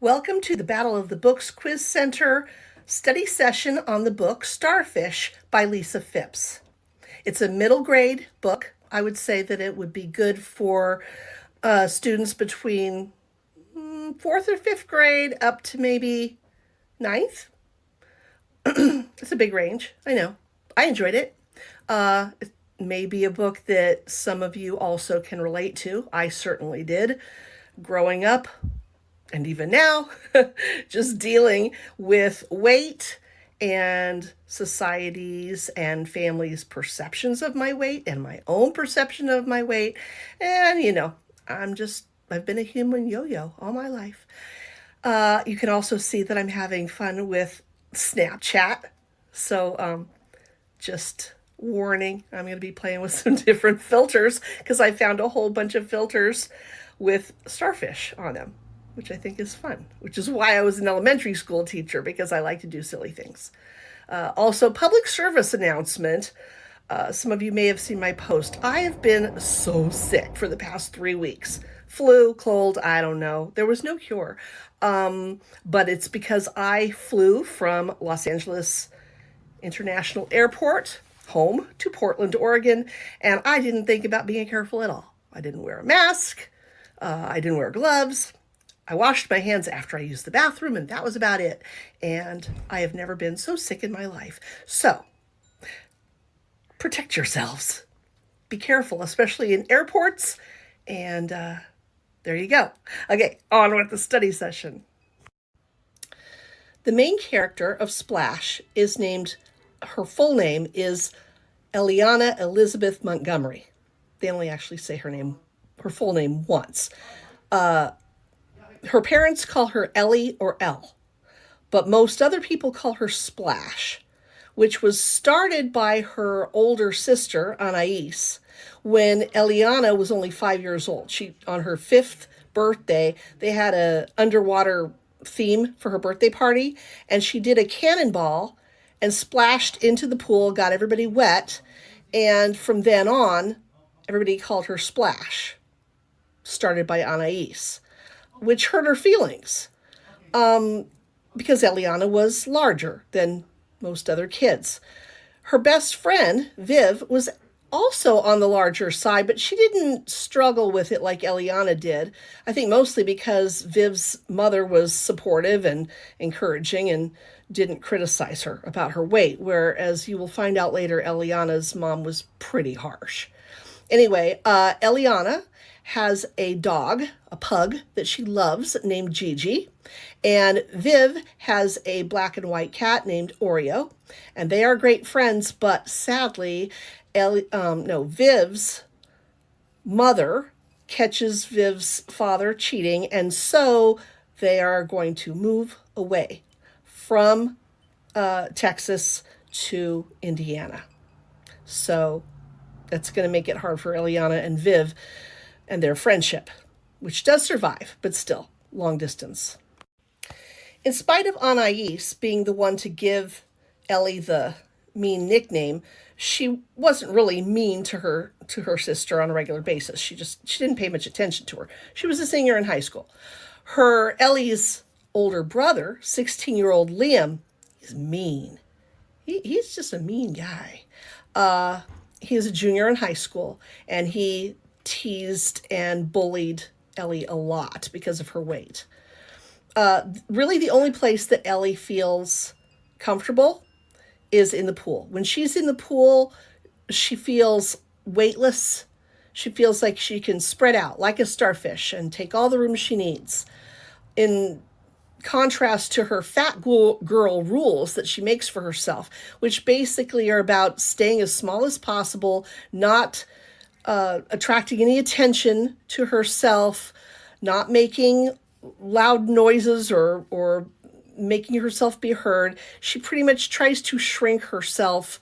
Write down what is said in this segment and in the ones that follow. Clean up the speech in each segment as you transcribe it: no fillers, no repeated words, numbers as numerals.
Welcome to the Battle of the Books Quiz Center study session on the book Starfish by Lisa Fipps. It's a middle grade book. I would say that it would be good for students between fourth or fifth grade up to maybe ninth. It's a big range. I know. I enjoyed it. It may be a book that some of you also can relate to. I certainly did. Growing up, and even now, just dealing with weight and society's and family's perceptions of my weight and my own perception of my weight. And, I've been a human yo-yo all my life. You can also see that I'm having fun with Snapchat. So just warning, I'm going to be playing with some different filters because I found a whole bunch of filters with starfish on them, which I think is fun, which is why I was an elementary school teacher, because I like to do silly things. Also, public service announcement. Some of you may have seen my post. I have been so sick for the past 3 weeks. Flu, cold, I don't know. There was no cure. But it's because I flew from Los Angeles International Airport home to Portland, Oregon, and I didn't think about being careful at all. I didn't wear a mask. I didn't wear gloves. I washed my hands after I used the bathroom, and that was about it. And I have never been so sick in my life. So, protect yourselves. Be careful, especially in airports. And there you go. Okay, on with the study session. The main character of Splash is her full name is Eliana Elizabeth Montgomery. They only actually say her full name once. Her parents call her Ellie or Elle, but most other people call her Splash, which was started by her older sister, Anais, when Eliana was only 5 years old. On her 5th birthday, they had an underwater theme for her birthday party, and she did a cannonball and splashed into the pool, got everybody wet, and from then on, everybody called her Splash, started by Anais, which hurt her feelings because Eliana was larger than most other kids. Her best friend, Viv, was also on the larger side, but she didn't struggle with it like Eliana did. I think mostly because Viv's mother was supportive and encouraging and didn't criticize her about her weight, whereas you will find out later Eliana's mom was pretty harsh. Anyway, Eliana has a dog, a pug, that she loves named Gigi. And Viv has a black and white cat named Oreo. And they are great friends, but sadly, Viv's mother catches Viv's father cheating, and so they are going to move away from Texas to Indiana. So that's going to make it hard for Eliana and Viv and their friendship, which does survive, but still, long distance. In spite of Anais being the one to give Ellie the mean nickname, she wasn't really mean to her sister on a regular basis. She didn't pay much attention to her. She was a senior in high school. Ellie's older brother, 16-year-old Liam, is mean. He's just a mean guy. He's a junior in high school, and he teased and bullied Ellie a lot because of her weight. Really, the only place that Ellie feels comfortable is in the pool. When she's in the pool, she feels weightless. She feels like she can spread out like a starfish and take all the room she needs. In contrast to her fat girl rules that she makes for herself, which basically are about staying as small as possible, not attracting any attention to herself, not making loud noises or making herself be heard. She pretty much tries to shrink herself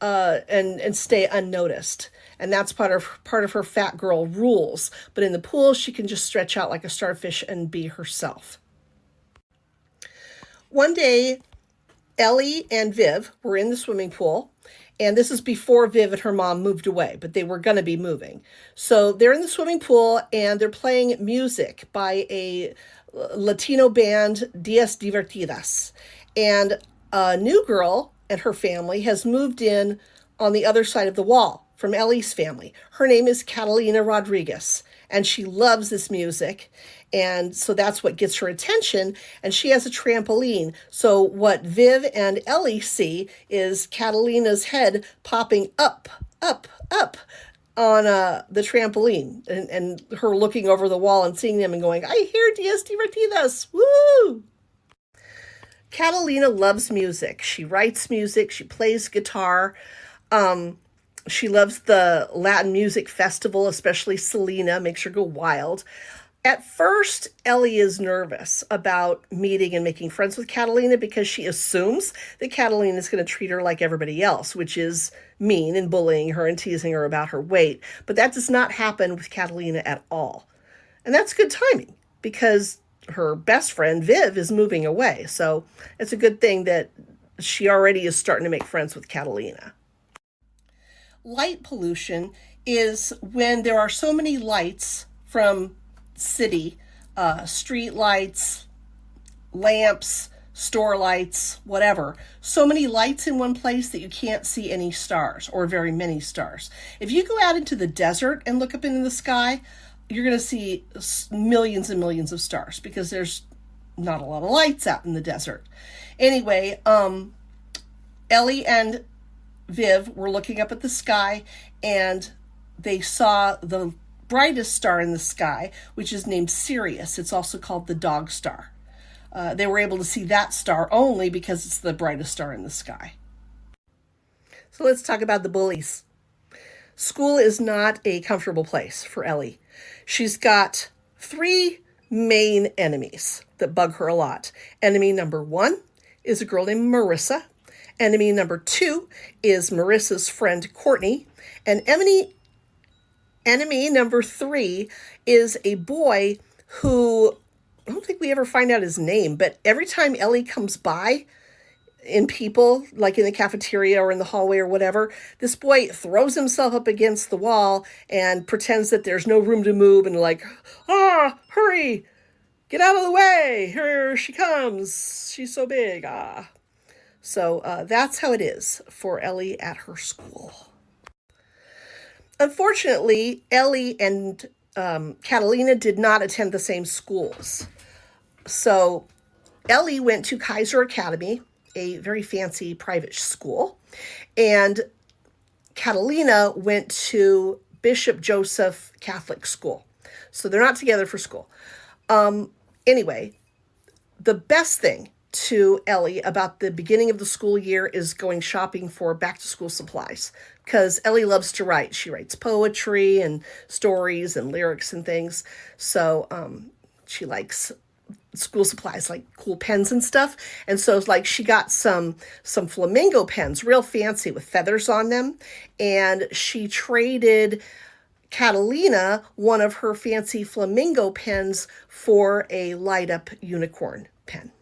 and stay unnoticed. And that's part of her fat girl rules. But in the pool, she can just stretch out like a starfish and be herself. One day, Ellie and Viv were in the swimming pool, And this is before Viv and her mom moved away, but they were going to be moving. So they're in the swimming pool and they're playing music by a Latino band, Diez Divertidas. And a new girl and her family has moved in on the other side of the wall from Ellie's family. Her name is Catalina Rodriguez, and she loves this music. And so that's what gets her attention. And she has a trampoline. So what Viv and Ellie see is Catalina's head popping up, up, up on the trampoline, and her looking over the wall and seeing them and going, I hear Diez Divertidas. Woo! Catalina loves music. She writes music. She plays guitar. She loves the Latin music festival, especially Selena, makes her go wild. At first, Ellie is nervous about meeting and making friends with Catalina because she assumes that Catalina is going to treat her like everybody else, which is mean and bullying her and teasing her about her weight. But that does not happen with Catalina at all. And that's good timing because her best friend, Viv, is moving away. So it's a good thing that she already is starting to make friends with Catalina. Light pollution is when there are so many lights from city, street lights, lamps, store lights, whatever. So many lights in one place that you can't see any stars or very many stars. If you go out into the desert and look up into the sky, you're going to see millions and millions of stars because there's not a lot of lights out in the desert. Anyway, Ellie and Viv were looking up at the sky and they saw the brightest star in the sky, which is named Sirius. It's also called the dog star. They were able to see that star only because it's the brightest star in the sky. So let's talk about the bullies. School is not a comfortable place for Ellie. She's got 3 main enemies that bug her a lot. Enemy number 1 is a girl named Marissa. Enemy number 2 is Marissa's friend Courtney. And enemy number 3 is a boy who, I don't think we ever find out his name, but every time Ellie comes by in people, like in the cafeteria or in the hallway or whatever, this boy throws himself up against the wall and pretends that there's no room to move and like, hurry, get out of the way. Here she comes. She's so big. So that's how it is for Ellie at her school. Unfortunately, Ellie and Catalina did not attend the same schools. So Ellie went to Kaiser Academy, a very fancy private school, and Catalina went to Bishop Joseph Catholic School. So they're not together for school. Anyway, the best thing to Ellie about the beginning of the school year is going shopping for back to school supplies because Ellie loves to write. She writes poetry and stories and lyrics and things. So she likes school supplies like cool pens and stuff. And so it's like she got some flamingo pens, real fancy with feathers on them. And she traded Catalina one of her fancy flamingo pens for a light up unicorn pen.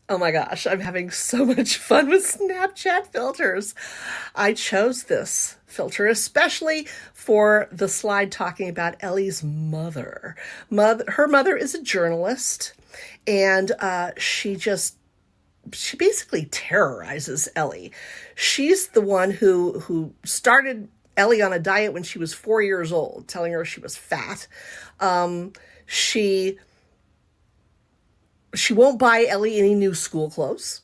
Oh my gosh, I'm having so much fun with Snapchat filters. I chose this filter especially for the slide talking about Ellie's mother. Her mother is a journalist, and she basically terrorizes Ellie. She's the one who started Ellie on a diet when she was 4 years old, telling her she was fat. She won't buy Ellie any new school clothes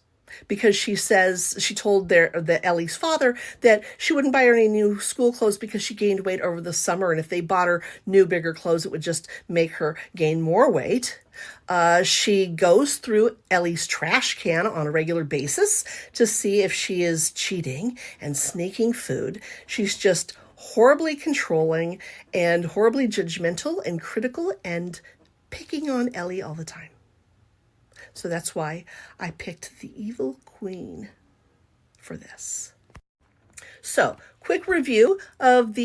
because she told Ellie's father that she wouldn't buy her any new school clothes because she gained weight over the summer. And if they bought her new, bigger clothes, it would just make her gain more weight. She goes through Ellie's trash can on a regular basis to see if she is cheating and sneaking food. She's just horribly controlling and horribly judgmental and critical and picking on Ellie all the time. So that's why I picked the evil queen for this. So, quick review of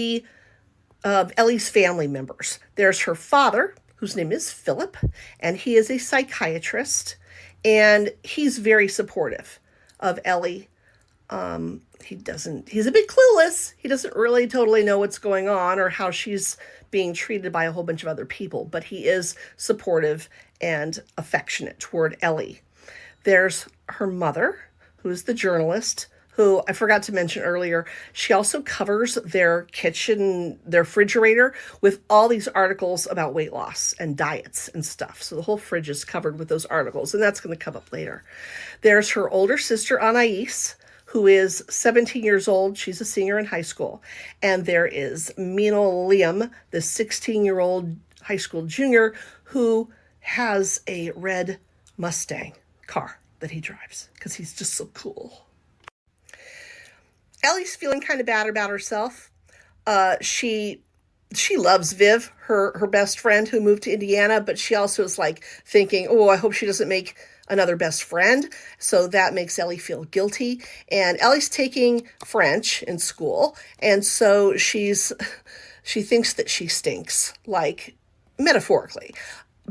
Ellie's family members. There's her father, whose name is Philip, and he is a psychiatrist, and he's very supportive of Ellie He's a bit clueless. He doesn't really totally know what's going on or how she's being treated by a whole bunch of other people, but he is supportive and affectionate toward Ellie. There's her mother, who's the journalist, who I forgot to mention earlier. She also covers their kitchen, their refrigerator with all these articles about weight loss and diets and stuff. So the whole fridge is covered with those articles, and that's going to come up later. There's her older sister, Anais, who is 17 years old. She's a senior in high school. And there is Mino Liam, the 16-year-old high school junior, who has a red Mustang car that he drives because he's just so cool. Ellie's feeling kind of bad about herself. She loves Viv, her best friend who moved to Indiana, but she also is like thinking, oh, I hope she doesn't make another best friend. So that makes Ellie feel guilty. And Ellie's taking French in school. And so she thinks that she stinks, like metaphorically,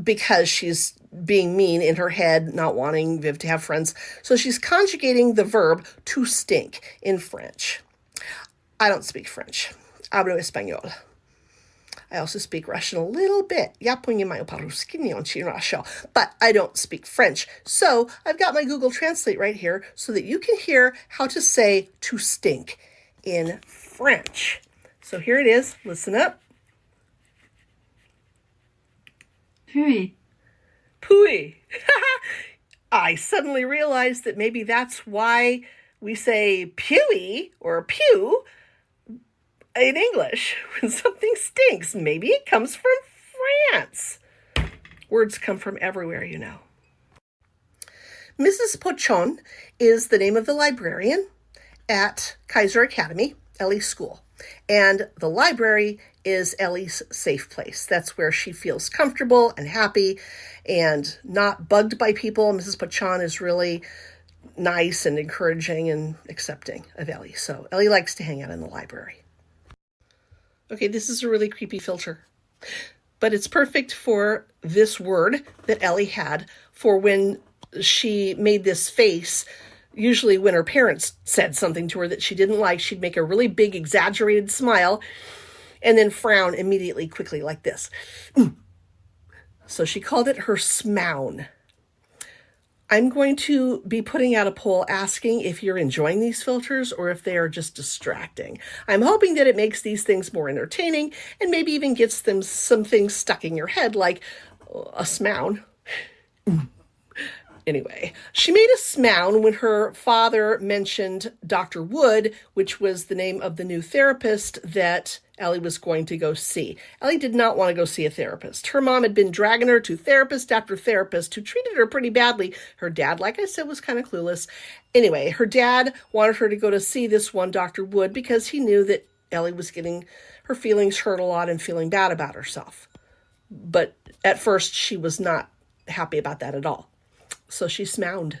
because she's being mean in her head, not wanting Viv to have friends. So she's conjugating the verb to stink in French. I don't speak French. Hablo español. I also speak Russian a little bit. Я понимаю по-русски, не очень хорошо. But I don't speak French. So I've got my Google Translate right here so that you can hear how to say to stink in French. So here it is. Listen up. Pooey. Pooey. I suddenly realized that maybe that's why we say pewy or pew in English when something stinks. Maybe it comes from France. Words come from everywhere, you know. Mrs. Pochon is the name of the librarian at Kaiser Academy, Ellie's school. And the library is Ellie's safe place. That's where she feels comfortable and happy and not bugged by people. Mrs. Pochon is really nice and encouraging and accepting of Ellie. So Ellie likes to hang out in the library. Okay, this is a really creepy filter, but it's perfect for this word that Ellie had for when she made this face. Usually when her parents said something to her that she didn't like, she'd make a really big exaggerated smile and then frown immediately, quickly, like this. So she called it her smown. I'm going to be putting out a poll asking if you're enjoying these filters or if they are just distracting. I'm hoping that it makes these things more entertaining and maybe even gets them some things stuck in your head, like a smown. Anyway, she made a smown when her father mentioned Dr. Wood, which was the name of the new therapist that Ellie was going to go see. Ellie did not want to go see a therapist. Her mom had been dragging her to therapist after therapist who treated her pretty badly. Her dad, like I said, was kind of clueless. Anyway, her dad wanted her to go to see this one Dr. Wood because he knew that Ellie was getting her feelings hurt a lot and feeling bad about herself. But at first, she was not happy about that at all. So she smowned.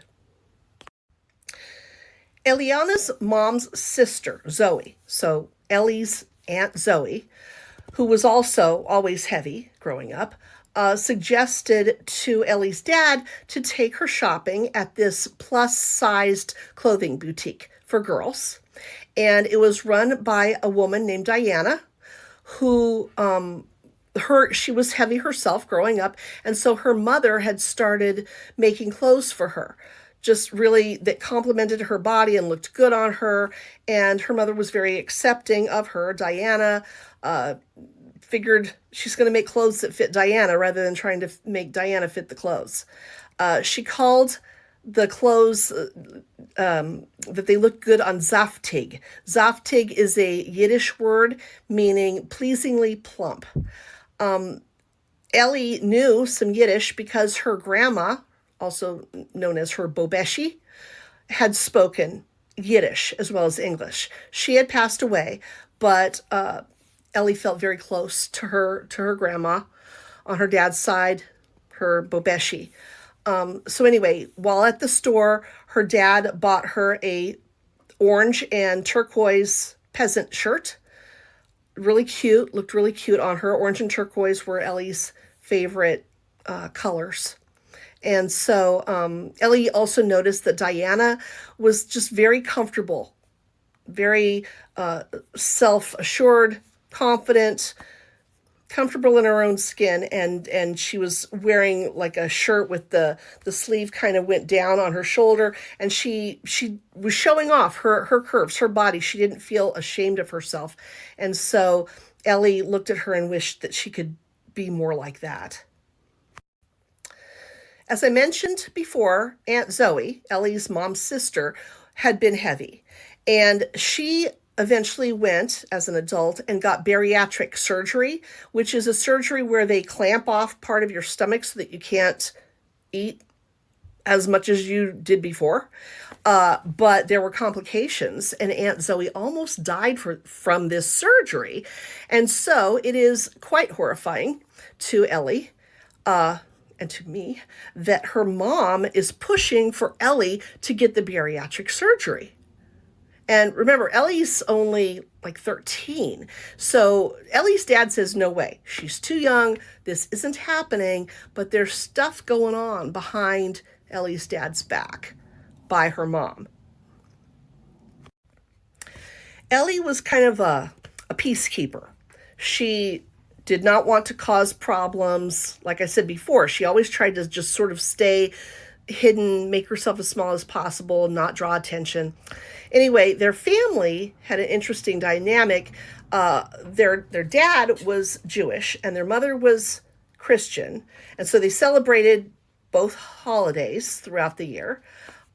Eliana's mom's sister, Zoe, so Ellie's Aunt Zoe, who was also always heavy growing up, suggested to Ellie's dad to take her shopping at this plus-sized clothing boutique for girls. And it was run by a woman named Diana, who she was heavy herself growing up, and so her mother had started making clothes for her, just really that complimented her body and looked good on her, and her mother was very accepting of her. Diana figured she's going to make clothes that fit Diana rather than trying to make Diana fit the clothes. She called the clothes that they look good on zaftig. Zaftig is a Yiddish word meaning pleasingly plump. Ellie knew some Yiddish because her grandma, also known as her bobeshi, had spoken Yiddish as well as English. She had passed away, but Ellie felt very close to her grandma on her dad's side, her bobeshi. So anyway, while at the store, her dad bought her a orange and turquoise peasant shirt. Really cute, looked really cute on her. Orange and turquoise were Ellie's favorite colors. And so Ellie also noticed that Diana was just very comfortable, very self-assured, confident, comfortable in her own skin, and she was wearing like a shirt with the sleeve kind of went down on her shoulder, and she was showing off her curves, her body. She didn't feel ashamed of herself. And so Ellie looked at her and wished that she could be more like that. As I mentioned before, Aunt Zoe, Ellie's mom's sister, had been heavy, and she eventually went as an adult and got bariatric surgery, which is a surgery where they clamp off part of your stomach so that you can't eat as much as you did before. But there were complications, and Aunt Zoe almost died from this surgery. And so it is quite horrifying to Ellie and to me that her mom is pushing for Ellie to get the bariatric surgery. And remember, Ellie's only like 13. So Ellie's dad says, no way. She's too young. This isn't happening. But there's stuff going on behind Ellie's dad's back by her mom. Ellie was kind of a peacekeeper. She did not want to cause problems. Like I said before, she always tried to just sort of stay hidden, make herself as small as possible, not draw attention. Anyway, their family had an interesting dynamic. Their dad was Jewish and their mother was Christian. And so they celebrated both holidays throughout the year.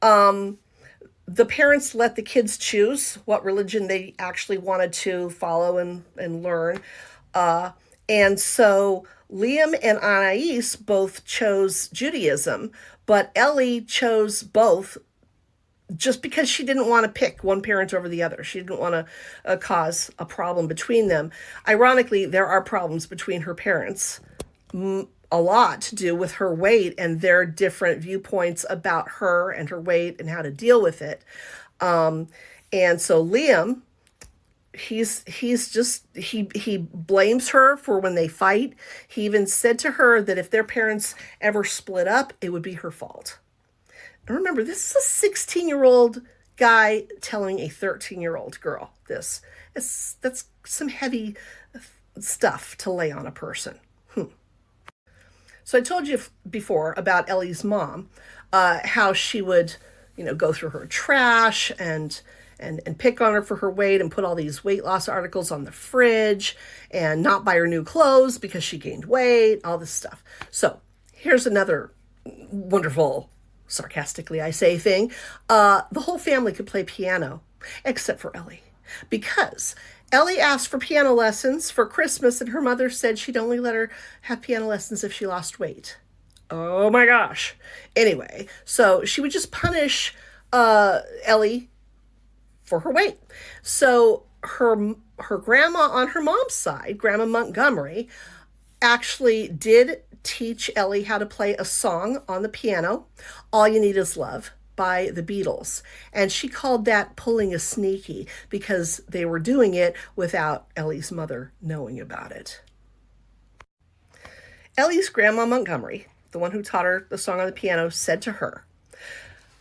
The parents let the kids choose what religion they actually wanted to follow and learn. And so Liam and Anais both chose Judaism, but Ellie chose both just because she didn't want to pick one parent over the other. She didn't want to cause a problem between them. Ironically, there are problems between her parents, a lot to do with her weight and their different viewpoints about her and her weight and how to deal with it. And so Liam, he blames her for when they fight. He even said to her that if their parents ever split up, it would be her fault. And remember, this is a 16-year-old guy telling a 13-year-old girl this. That's some heavy stuff to lay on a person. So I told you before about Ellie's mom, how she would, go through her trash and pick on her for her weight and put all these weight loss articles on the fridge and not buy her new clothes because she gained weight, all this stuff. So here's another wonderful, sarcastically I say, thing. The whole family could play piano except for Ellie, because Ellie asked for piano lessons for Christmas and her mother said she'd only let her have piano lessons if she lost weight. Oh my gosh. Anyway, so she would just punish Ellie for her weight. So her grandma on her mom's side, Grandma Montgomery, actually did teach Ellie how to play a song on the piano, All You Need Is Love, by the Beatles. And she called that pulling a sneaky because they were doing it without Ellie's mother knowing about it. Ellie's Grandma Montgomery, the one who taught her the song on the piano, said to her,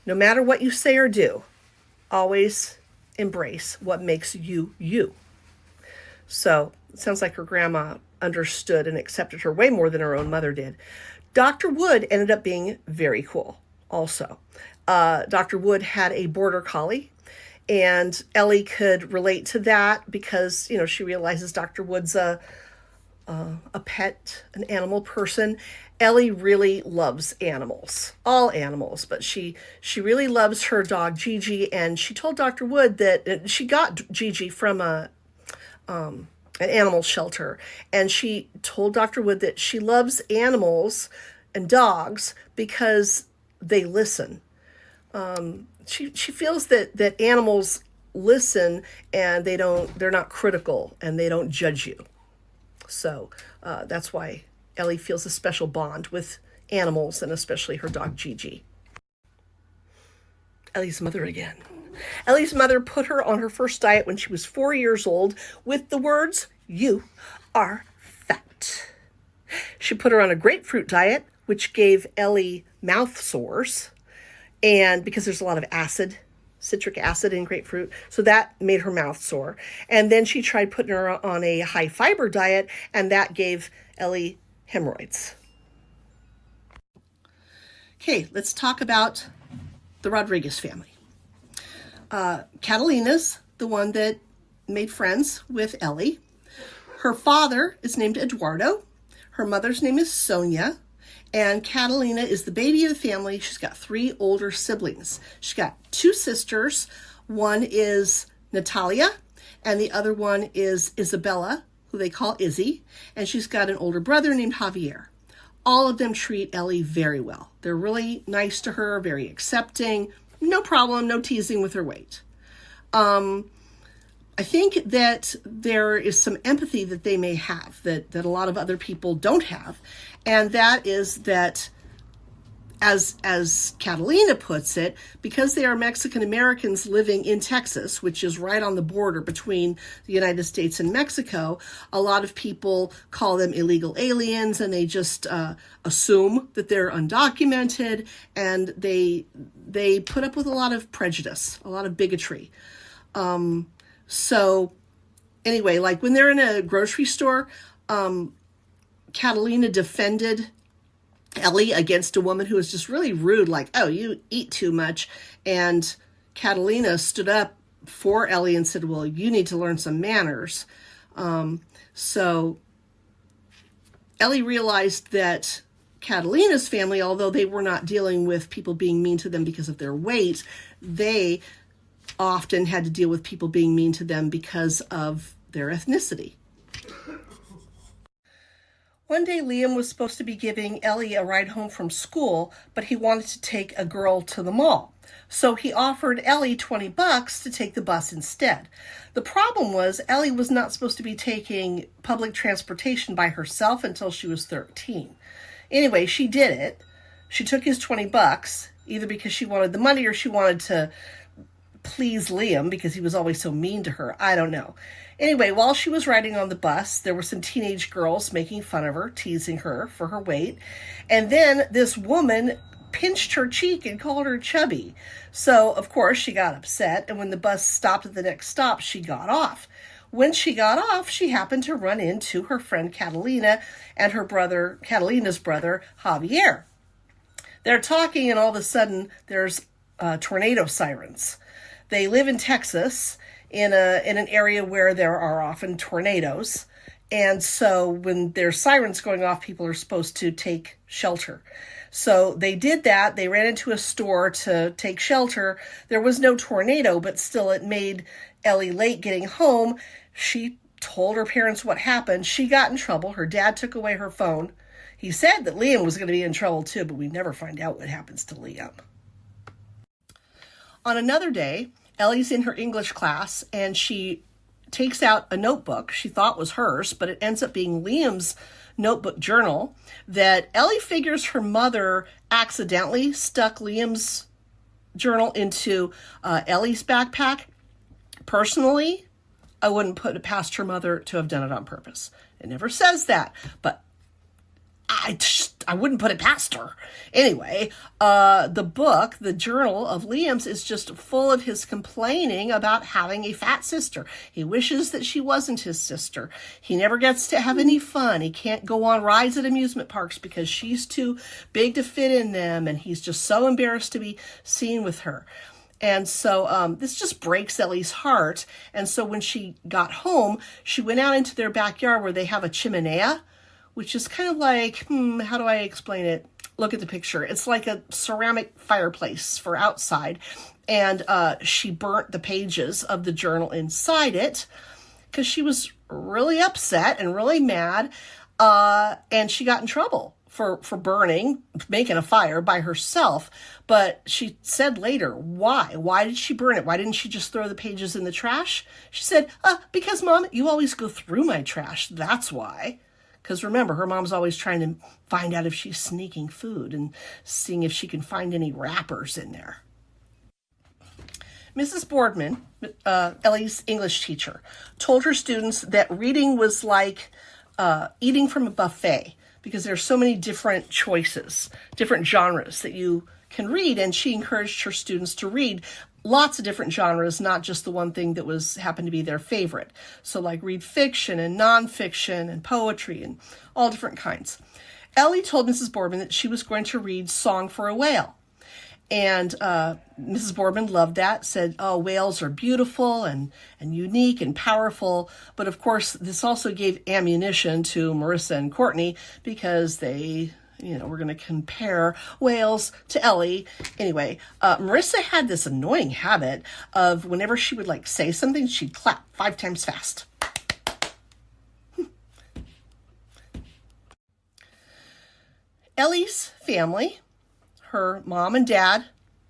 no matter what you say or do, always embrace what makes you you. So it sounds like her grandma understood and accepted her way more than her own mother did. Dr. Wood ended up being very cool also. Dr. Wood had a border collie, and Ellie could relate to that because, she realizes Dr. Wood's a pet, an animal person. Ellie really loves animals, all animals, but she really loves her dog Gigi, and she told Dr. Wood that she got Gigi from an animal shelter, and she told Dr. Wood that she loves animals and dogs because they listen. She feels that animals listen and they're not critical and they don't judge you. So that's why Ellie feels a special bond with animals and especially her dog Gigi. Ellie's mother again. Ellie's mother put her on her first diet when she was 4 years old with the words, "You are fat." She put her on a grapefruit diet which gave Ellie mouth sores, and because there's a lot of citric acid in grapefruit, so that made her mouth sore. And then she tried putting her on a high fiber diet, and that gave Ellie hemorrhoids. Okay, let's talk about the Rodriguez family. Catalina's the one that made friends with Ellie. Her father is named Eduardo. Her mother's name is Sonia. And Catalina is the baby of the family. She's got 3 older siblings. She's got 2 sisters. One is Natalia, and the other one is Isabella, who they call Izzy. And she's got an older brother named Javier. All of them treat Ellie very well. They're really nice to her, very accepting. No problem, no teasing with her weight. I think that there is some empathy that they may have that a lot of other people don't have. And that is that, as Catalina puts it, because they are Mexican Americans living in Texas, which is right on the border between the United States and Mexico, a lot of people call them illegal aliens, and they just assume that they're undocumented, and they put up with a lot of prejudice, a lot of bigotry. So anyway, like when they're in a grocery store, Catalina defended Ellie against a woman who was just really rude, like, oh, you eat too much. And Catalina stood up for Ellie and said, well, you need to learn some manners. So Ellie realized that Catalina's family, although they were not dealing with people being mean to them because of their weight, they often had to deal with people being mean to them because of their ethnicity. One day, Liam was supposed to be giving Ellie a ride home from school, but he wanted to take a girl to the mall. So he offered Ellie $20 to take the bus instead. The problem was Ellie was not supposed to be taking public transportation by herself until she was 13. Anyway, she did it. She took his $20, either because she wanted the money or she wanted to please Liam because he was always so mean to her. I don't know. Anyway, while she was riding on the bus, there were some teenage girls making fun of her, teasing her for her weight. And then this woman pinched her cheek and called her chubby. So, of course, she got upset. And when the bus stopped at the next stop, she got off. When she got off, she happened to run into her friend Catalina and her brother, Catalina's brother, Javier. They're talking, and all of a sudden, there's tornado sirens. They live in Texas, in an area where there are often tornadoes. And so when there's sirens going off, people are supposed to take shelter. So they did that. They ran into a store to take shelter. There was no tornado, but still it made Ellie late getting home. She told her parents what happened. She got in trouble. Her dad took away her phone. He said that Liam was going to be in trouble too, but we never find out what happens to Liam. On another day, Ellie's in her English class, and she takes out a notebook she thought was hers, but it ends up being Liam's notebook journal that Ellie figures her mother accidentally stuck Liam's journal into Ellie's backpack. Personally, I wouldn't put it past her mother to have done it on purpose. It never says that, but I wouldn't put it past her. Anyway, the book, the journal of Liam's, is just full of his complaining about having a fat sister. He wishes that she wasn't his sister. He never gets to have any fun. He can't go on rides at amusement parks because she's too big to fit in them, and he's just so embarrassed to be seen with her. And so this just breaks Ellie's heart. And so when she got home, she went out into their backyard where they have a chimenea, which is kind of like, how do I explain it? Look at the picture. It's like a ceramic fireplace for outside. And she burnt the pages of the journal inside it because she was really upset and really mad. And she got in trouble for burning, making a fire by herself. But she said later, why? Why did she burn it? Why didn't she just throw the pages in the trash? She said, because Mom, you always go through my trash. That's why. Because remember, her mom's always trying to find out if she's sneaking food and seeing if she can find any wrappers in there. Mrs. Boardman, Ellie's English teacher, told her students that reading was like eating from a buffet. because there's so many different choices, different genres that you can read. And she encouraged her students to read lots of different genres, not just the one thing that happened to be their favorite. So like read fiction and nonfiction and poetry and all different kinds. Ellie told Mrs. Boardman that she was going to read Song for a Whale. And Mrs. Boardman loved that, said, oh, whales are beautiful and unique and powerful. But of course, this also gave ammunition to Marissa and Courtney because they, were going to compare whales to Ellie. Anyway, Marissa had this annoying habit of whenever she would say something, she'd clap 5 times fast. Ellie's family, her mom and dad,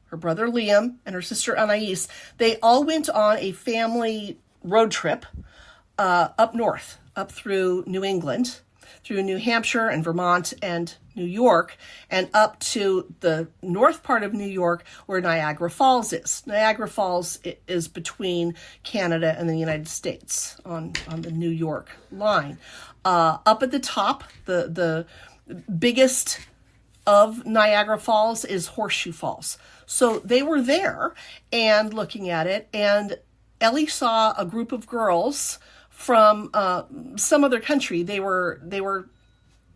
her brother Liam, and her sister Anais, they all went on a family road trip up north, up through New England, through New Hampshire and Vermont and New York, and up to the north part of New York where Niagara Falls is. Niagara Falls is between Canada and the United States on the New York line. Up at the top, the biggest of Niagara Falls is Horseshoe Falls. So they were there and looking at it, and Ellie saw a group of girls from some other country. They were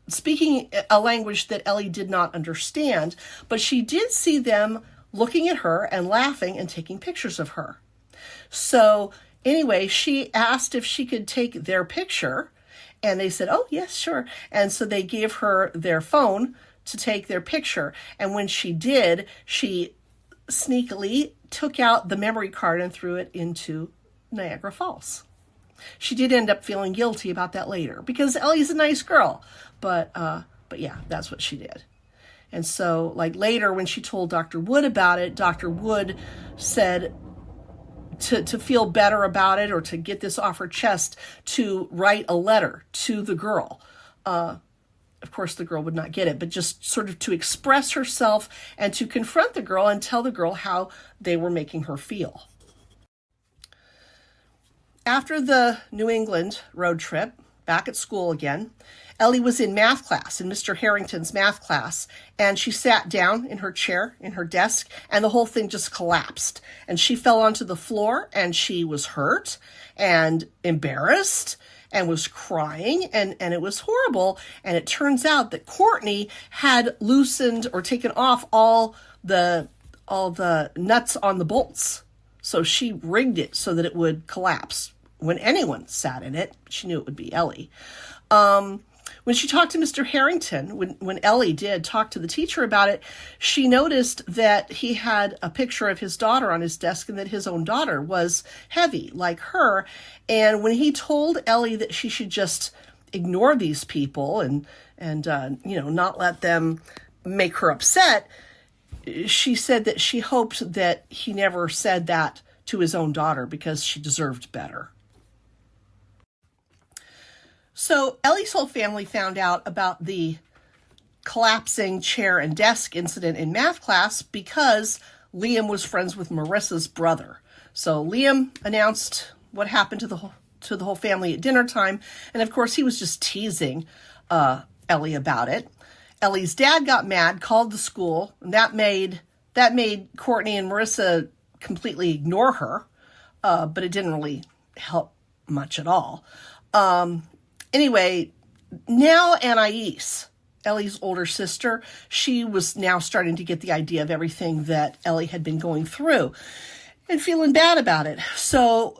speaking a language that Ellie did not understand, but she did see them looking at her and laughing and taking pictures of her. So anyway, she asked if she could take their picture, and they said, oh, yes, sure. And so they gave her their phone to take their picture. And when she did, she sneakily took out the memory card and threw it into Niagara Falls. She did end up feeling guilty about that later because Ellie's a nice girl. But yeah, that's what she did. And so later when she told Dr. Wood about it, Dr. Wood said to feel better about it or to get this off her chest, to write a letter to the girl. Of course, the girl would not get it, but just sort of to express herself and to confront the girl and tell the girl how they were making her feel. After the New England road trip, back at school again, Ellie was in math class, in Mr. Harrington's math class, and she sat down in her chair, in her desk, and the whole thing just collapsed. And she fell onto the floor, and she was hurt and embarrassed and was crying, and it was horrible. And it turns out that Courtney had loosened or taken off all the nuts on the bolts. So she rigged it so that it would collapse when anyone sat in it. She knew it would be Ellie. When she talked to Mr. Harrington, when Ellie did talk to the teacher about it, she noticed that he had a picture of his daughter on his desk and that his own daughter was heavy like her. And when he told Ellie that she should just ignore these people and not let them make her upset, she said that she hoped that he never said that to his own daughter because she deserved better. So Ellie's whole family found out about the collapsing chair and desk incident in math class because Liam was friends with Marissa's brother. So Liam announced what happened to the whole family at dinner time, and of course he was just teasing Ellie about it. Ellie's dad got mad, called the school, and that made Courtney and Marissa completely ignore her, but it didn't really help much at all. Anyway, now Anais, Ellie's older sister, she was now starting to get the idea of everything that Ellie had been going through and feeling bad about it. So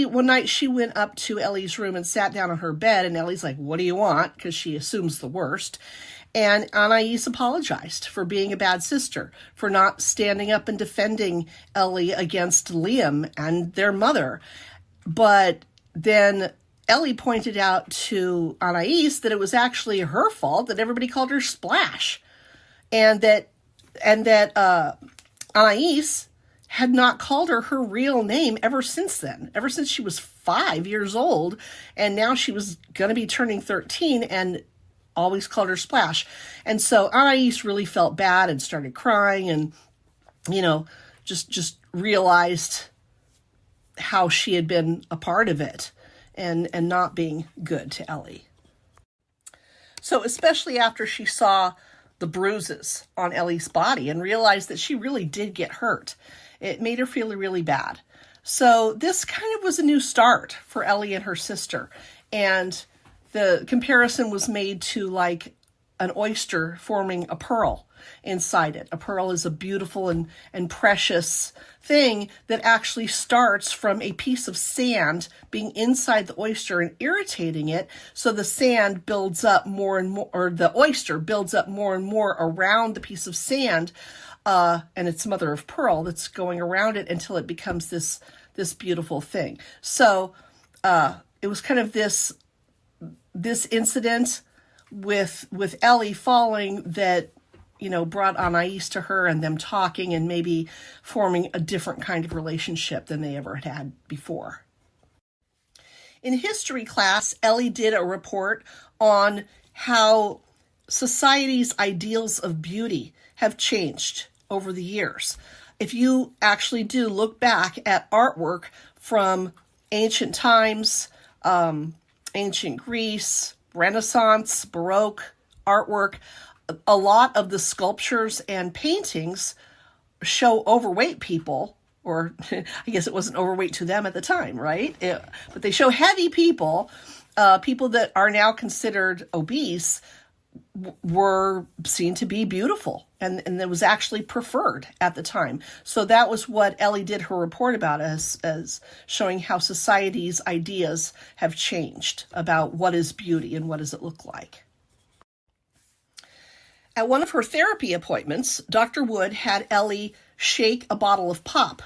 one night she went up to Ellie's room and sat down on her bed, and Ellie's like, what do you want? Because she assumes the worst. And Anais apologized for being a bad sister, for not standing up and defending Ellie against Liam and their mother. But then Ellie pointed out to Anais that it was actually her fault that everybody called her Splash, and that Anais had not called her real name ever since then, ever since she was 5 years old, and now she was going to be turning 13 and always called her Splash. And so Anais really felt bad and started crying and, just realized how she had been a part of it and not being good to Ellie. So especially after she saw the bruises on Ellie's body and realized that she really did get hurt, it made her feel really bad. So this kind of was a new start for Ellie and her sister. And the comparison was made to like an oyster forming a pearl inside it. A pearl is a beautiful and precious thing that actually starts from a piece of sand being inside the oyster and irritating it. So the sand builds up more and more, or the oyster builds up more and more around the piece of sand, and it's mother of pearl that's going around it until it becomes this beautiful thing. So it was kind of this incident with Ellie falling that, brought Anais to her and them talking and maybe forming a different kind of relationship than they ever had before. In history class, Ellie did a report on how society's ideals of beauty have changed over the years. If you actually do look back at artwork from ancient times, ancient Greece, Renaissance, Baroque artwork, a lot of the sculptures and paintings show overweight people, or I guess it wasn't overweight to them at the time, right? But they show heavy people, people that are now considered obese, were seen to be beautiful, and it was actually preferred at the time. So that was what Ellie did her report about, as showing how society's ideas have changed about what is beauty and what does it look like. At one of her therapy appointments, Dr. Wood had Ellie shake a bottle of pop.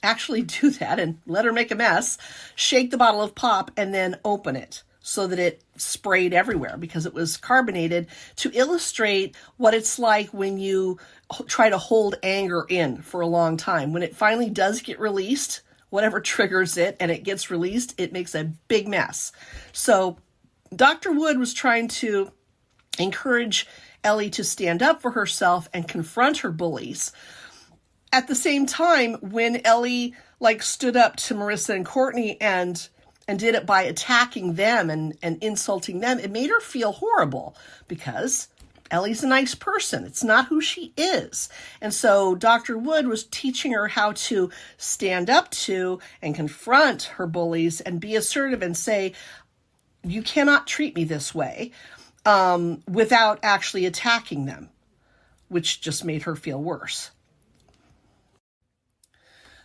Actually do that and let her make a mess. Shake the bottle of pop and then open it so that it sprayed everywhere because it was carbonated, to illustrate what it's like when you try to hold anger in for a long time. When it finally does get released, whatever triggers it, and it gets released, it makes a big mess. So Dr. Wood was trying to encourage Ellie to stand up for herself and confront her bullies. At the same time, when Ellie stood up to Marissa and Courtney and did it by attacking them and insulting them, it made her feel horrible because Ellie's a nice person. It's not who she is. And so Dr. Wood was teaching her how to stand up to and confront her bullies and be assertive and say, you cannot treat me this way, without actually attacking them, which just made her feel worse.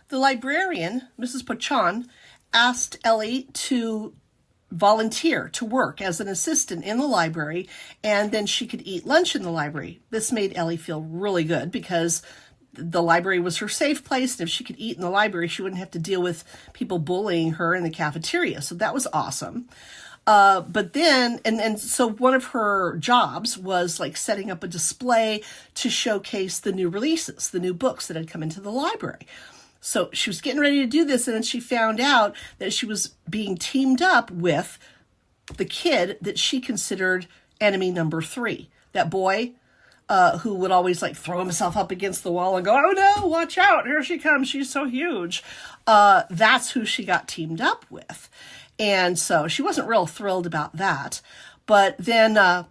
The librarian, Mrs. Pochon, asked Ellie to volunteer to work as an assistant in the library, and then she could eat lunch in the library. This made Ellie feel really good because the library was her safe place, and if she could eat in the library, she wouldn't have to deal with people bullying her in the cafeteria. So that was awesome. But then, and so one of her jobs was setting up a display to showcase the new releases, the new books that had come into the library. So she was getting ready to do this, and then she found out that she was being teamed up with the kid that she considered enemy number 3. That boy who would always throw himself up against the wall and go, oh no, watch out, here she comes, she's so huge. That's who she got teamed up with. And so she wasn't real thrilled about that. But then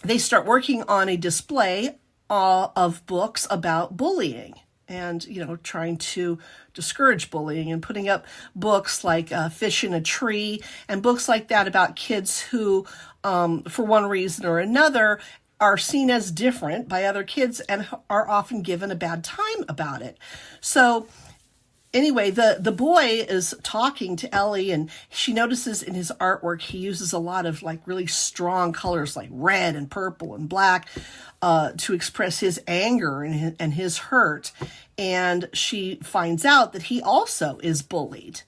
they start working on a display of books about bullying and, trying to discourage bullying and putting up books like Fish in a Tree and books like that about kids who, for one reason or another, are seen as different by other kids and are often given a bad time about it. So anyway, the boy is talking to Ellie, and she notices in his artwork he uses a lot of really strong colors like red and purple and black to express his anger and his hurt. And she finds out that he also is bullied.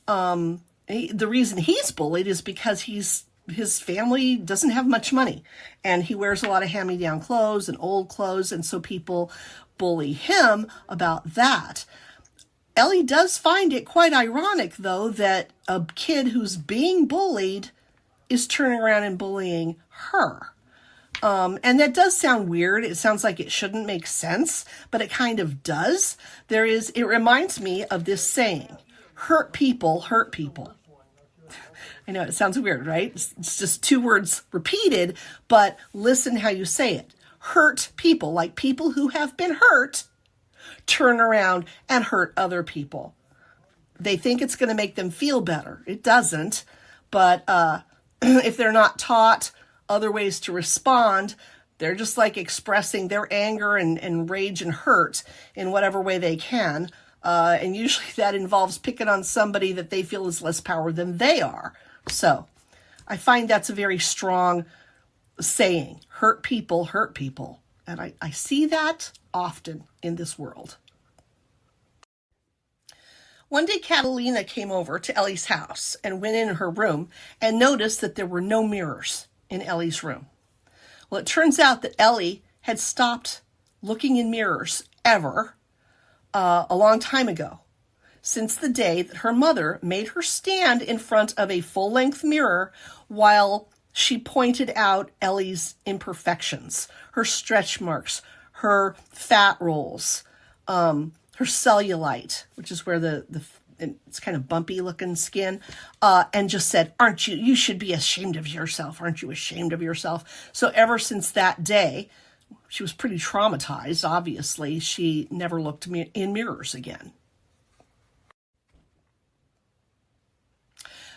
The reason he's bullied is because his family doesn't have much money, and he wears a lot of hand-me-down clothes and old clothes, and so people bully him about that. Ellie does find it quite ironic, though, that a kid who's being bullied is turning around and bullying her. And that does sound weird. It sounds like it shouldn't make sense, but it kind of does. It reminds me of this saying, hurt people hurt people. I know it sounds weird, right? It's just two words repeated, but listen how you say it. Hurt people, like people who have been hurt, turn around and hurt other people. They think it's going to make them feel better. It doesn't. But if they're not taught other ways to respond, they're just like expressing their anger and rage and hurt in whatever way they can. And usually that involves picking on somebody that they feel is less power than they are. So I find that's a very strong saying. Hurt people, hurt people. And I see that often in this world. One day, Catalina came over to Ellie's house and went in her room and noticed that there were no mirrors in Ellie's room. Well, it turns out that Ellie had stopped looking in mirrors ever a long time ago, since the day that her mother made her stand in front of a full-length mirror while she pointed out Ellie's imperfections, her stretch marks, her fat rolls, her cellulite, which is where it's kind of bumpy looking skin, and just said, you should be ashamed of yourself. Aren't you ashamed of yourself? So ever since that day, she was pretty traumatized, obviously. She never looked in mirrors again.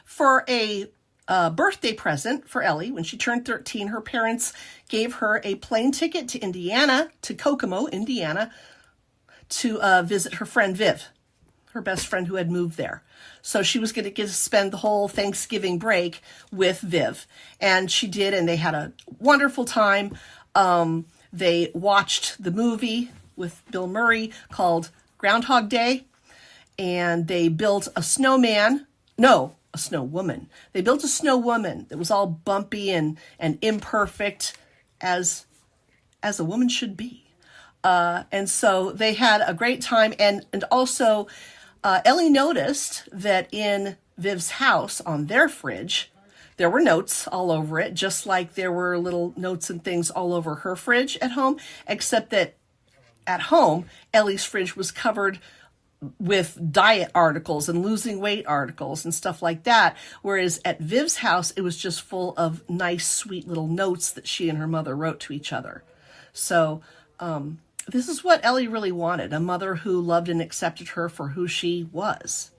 For a birthday present for Ellie, when she turned 13, her parents gave her a plane ticket to Kokomo, Indiana, to visit her friend Viv, her best friend who had moved there. So she was going to get to spend the whole Thanksgiving break with Viv. And she did, and they had a wonderful time. They watched the movie with Bill Murray called Groundhog Day, and they built a snowwoman. They built a snow woman that was all bumpy and imperfect, as a woman should be. And so they had a great time. And also, Ellie noticed that in Viv's house, on their fridge, there were notes all over it, just like there were little notes and things all over her fridge at home, except that at home, Ellie's fridge was covered with diet articles and losing weight articles and stuff like that. Whereas at Viv's house, it was just full of nice, sweet little notes that she and her mother wrote to each other. So, this is what Ellie really wanted, a mother who loved and accepted her for who she was.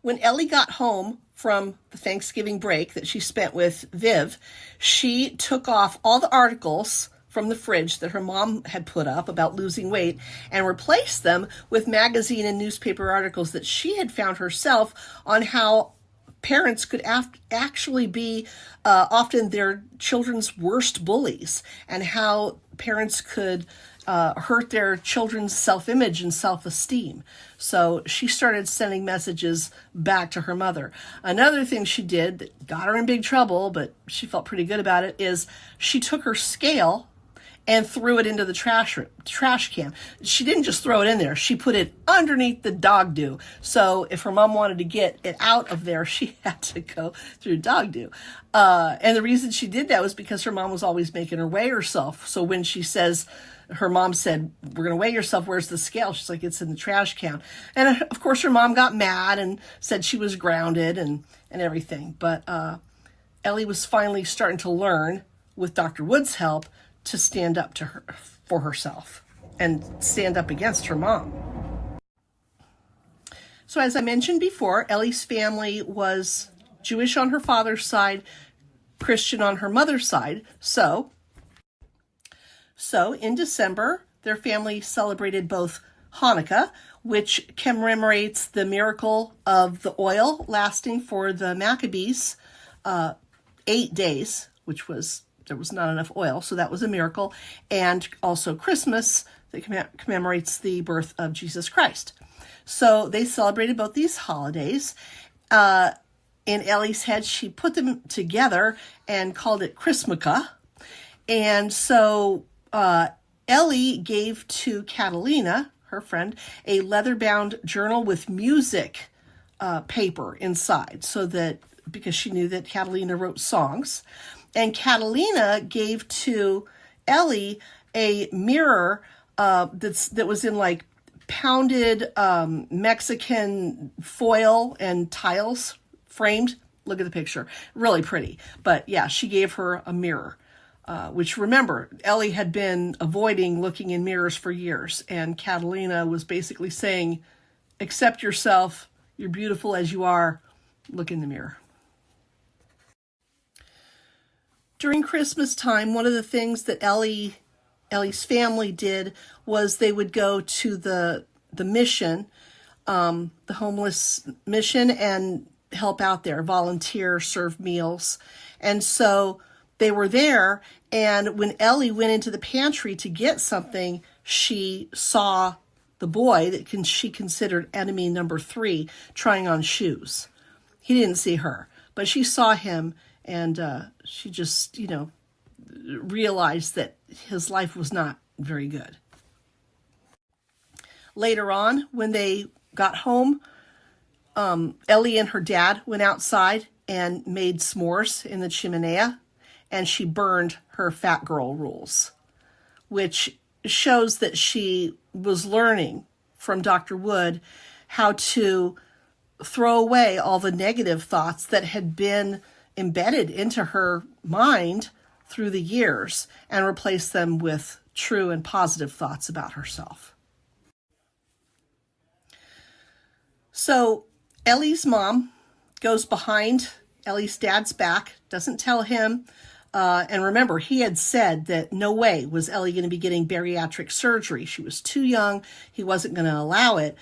When Ellie got home from the Thanksgiving break that she spent with Viv, she took off all the articles from the fridge that her mom had put up about losing weight and replaced them with magazine and newspaper articles that she had found herself on how parents could actually be often their children's worst bullies, and how parents could hurt their children's self-image and self-esteem. So she started sending messages back to her mother. Another thing she did that got her in big trouble, but she felt pretty good about it, is she took her scale and threw it into the trash can. She didn't just throw it in there. She put it underneath the dog do. So if her mom wanted to get it out of there, she had to go through dog do. And the reason she did that was because her mom was always making her weigh herself. So when her mom said, we're going to weigh yourself, where's the scale? She's like, it's in the trash can. And of course her mom got mad and said she was grounded and everything. But Ellie was finally starting to learn, with Dr. Wood's help, to stand up to her for herself and stand up against her mom. So as I mentioned before, Ellie's family was Jewish on her father's side, Christian on her mother's side. So in December, their family celebrated both Hanukkah, which commemorates the miracle of the oil lasting for the Maccabees 8 days, there was not enough oil, so that was a miracle. And also Christmas, that commemorates the birth of Jesus Christ. So they celebrated both these holidays. In Ellie's head, she put them together and called it Chrismukkah. And so Ellie gave to Catalina, her friend, a leather-bound journal with music paper inside, because she knew that Catalina wrote songs. And Catalina gave to Ellie a mirror that was in like pounded Mexican foil and tiles framed. Look at the picture. Really pretty. But yeah, she gave her a mirror, which, remember, Ellie had been avoiding looking in mirrors for years. And Catalina was basically saying, accept yourself. You're beautiful as you are. Look in the mirror. During Christmas time, one of the things that Ellie's family did was they would go to the mission, the homeless mission, and help out there, volunteer, serve meals. And so they were there, and when Ellie went into the pantry to get something, she saw the boy that she considered enemy number 3 trying on shoes. He didn't see her, but she saw him, and she just, realized that his life was not very good. Later on, when they got home, Ellie and her dad went outside and made s'mores in the chimenea, and she burned her fat girl rules, which shows that she was learning from Dr. Wood how to throw away all the negative thoughts that had been embedded into her mind through the years and replace them with true and positive thoughts about herself. So Ellie's mom goes behind Ellie's dad's back, doesn't tell him. And remember, he had said that no way was Ellie going to be getting bariatric surgery. She was too young. He wasn't going to allow it.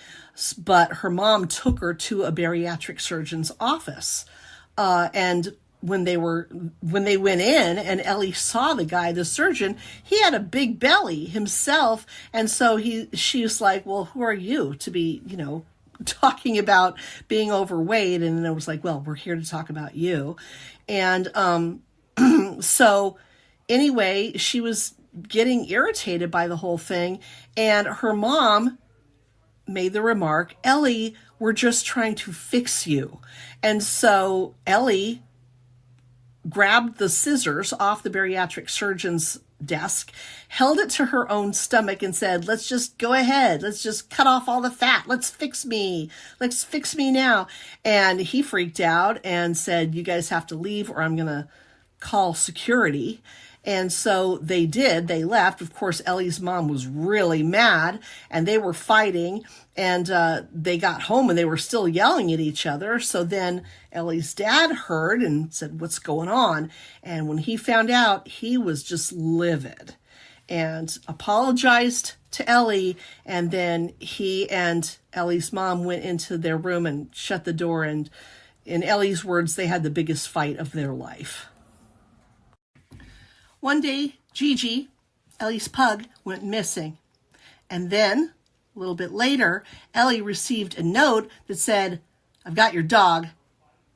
But her mom took her to a bariatric surgeon's office. And when they went in and Ellie saw the guy, the surgeon, he had a big belly himself. And so she was like, well, who are you to be, talking about being overweight? And it was like, well, we're here to talk about you. And, so anyway, she was getting irritated by the whole thing, and her mom made the remark, Ellie, we're just trying to fix you. And so Ellie grabbed the scissors off the bariatric surgeon's desk, held it to her own stomach and said, let's just go ahead. Let's just cut off all the fat. Let's fix me. Let's fix me now. And he freaked out and said, you guys have to leave or I'm going to call security. And so they did. They left. Of course, Ellie's mom was really mad and they were fighting, and they got home and they were still yelling at each other. So then Ellie's dad heard and said, what's going on? And when he found out, he was just livid and apologized to Ellie. And then he and Ellie's mom went into their room and shut the door. And in Ellie's words, they had the biggest fight of their life. One day, Gigi, Ellie's pug, went missing. And then, a little bit later, Ellie received a note that said, I've got your dog.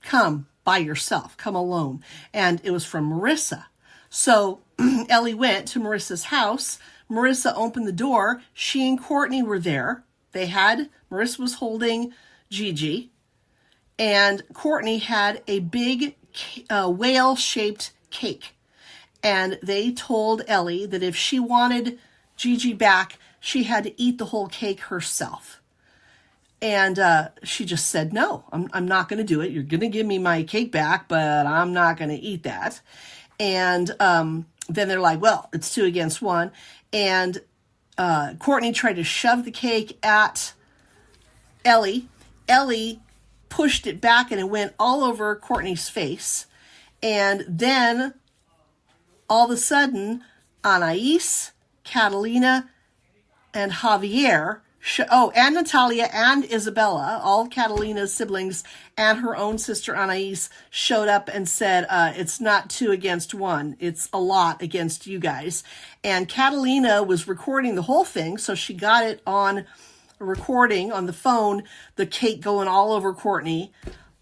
Come by yourself. Come alone. And it was from Marissa. So Ellie went to Marissa's house. Marissa opened the door. She and Courtney were there. Marissa was holding Gigi. And Courtney had a big whale-shaped cake. And they told Ellie that if she wanted Gigi back, she had to eat the whole cake herself. And she just said, no, I'm not going to do it. You're going to give me my cake back, but I'm not going to eat that. And then they're like, well, it's 2 against 1. And Courtney tried to shove the cake at Ellie. Ellie pushed it back and it went all over Courtney's face. And then all of a sudden, Anais, Catalina, and Javier, and Natalia and Isabella, all Catalina's siblings, and her own sister Anais showed up and said, it's not 2 against 1. It's a lot against you guys. And Catalina was recording the whole thing, so she got it on a recording on the phone, the cake going all over Courtney,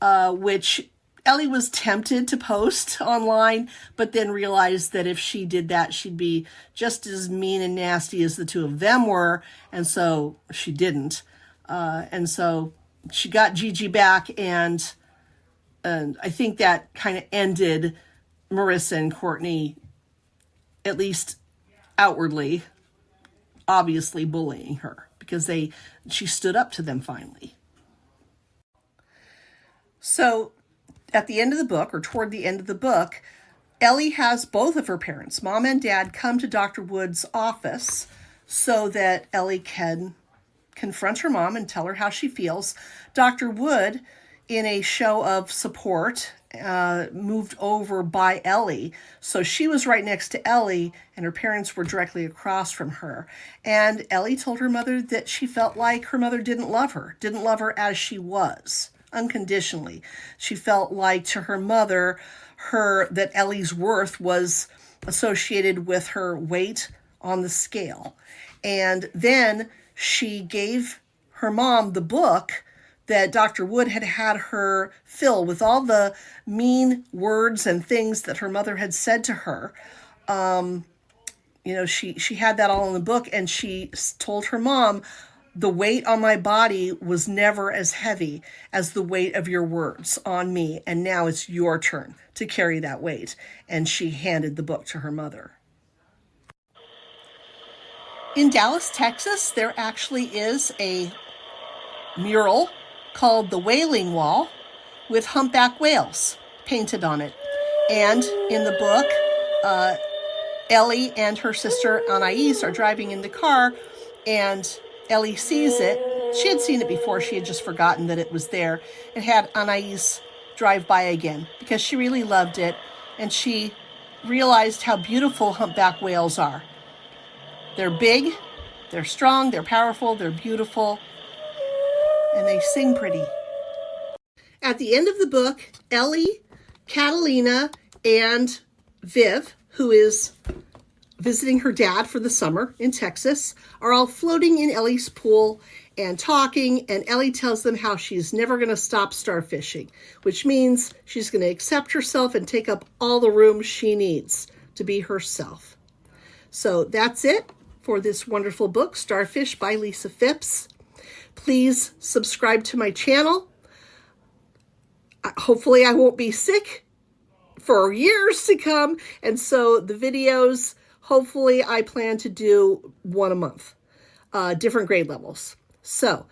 which Ellie was tempted to post online, but then realized that if she did that, she'd be just as mean and nasty as the 2 of them were, and so she didn't. And so she got Gigi back, and I think that kind of ended Marissa and Courtney, at least outwardly, obviously bullying her, because she stood up to them finally. So at the end of the book, or toward the end of the book, Ellie has both of her parents, mom and dad, come to Dr. Wood's office so that Ellie can confront her mom and tell her how she feels. Dr. Wood, in a show of support, moved over by Ellie. So she was right next to Ellie, and her parents were directly across from her. And Ellie told her mother that she felt like her mother didn't love her as she was, unconditionally. She felt like to her mother, that Ellie's worth was associated with her weight on the scale. And then she gave her mom the book that Dr. Wood had her fill with all the mean words and things that her mother had said to her. She had that all in the book, and she told her mom, the weight on my body was never as heavy as the weight of your words on me, and now it's your turn to carry that weight. And she handed the book to her mother. In Dallas, Texas, there actually is a mural called the Wailing Wall with humpback whales painted on it. And in the book, Ellie and her sister Anais are driving in the car, and Ellie sees it. She had seen it before. She had just forgotten that it was there, and had Anais drive by again because she really loved it, and she realized how beautiful humpback whales are. They're big, they're strong, they're powerful, they're beautiful, and they sing pretty. At the end of the book, Ellie, Catalina, and Viv, who is visiting her dad for the summer in Texas, are all floating in Ellie's pool and talking, and Ellie tells them how she's never going to stop starfishing, which means she's going to accept herself and take up all the room she needs to be herself. So that's it for this wonderful book, Starfish by Lisa Fipps. Please subscribe to my channel. Hopefully I won't be sick for years to come, and so the videos, hopefully I plan to do one a month, different grade levels. So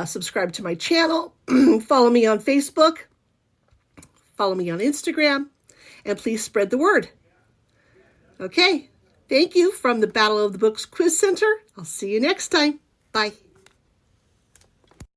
subscribe to my channel, follow me on Facebook, follow me on Instagram, and please spread the word. Okay, thank you from the Battle of the Books Quiz Center. I'll see you next time. Bye.